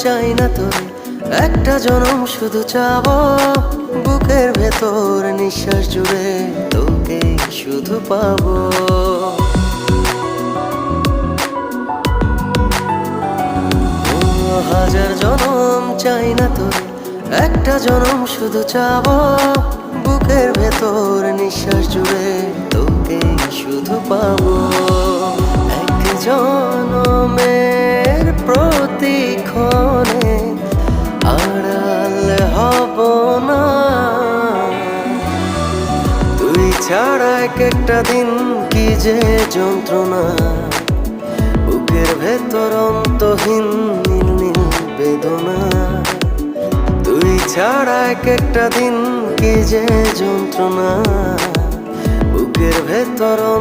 চাই না তোরে, একটা জনম শুধু চাবো। বুকের ভেতর নিঃশ্বাস জুড়ে তোকে শুধু পাবো। হাজার জনম চাই না তোরে, একটা জনম শুধু চাবো। বুকের ভেতর নিঃশ্বাস জুড়ে তোকে শুধু পাবো। এক জনমের প্রতিক্ষণে আড়াল হব না। তুই ছাড়া এক একটা দিন কি যে যন্ত্রণা, বুকের ভেতর অন্তহীন নীল নীল বেদনা। তুই ছাড়া এক একটা দিন কি যে যন্ত্রণা, বুকের ভেতর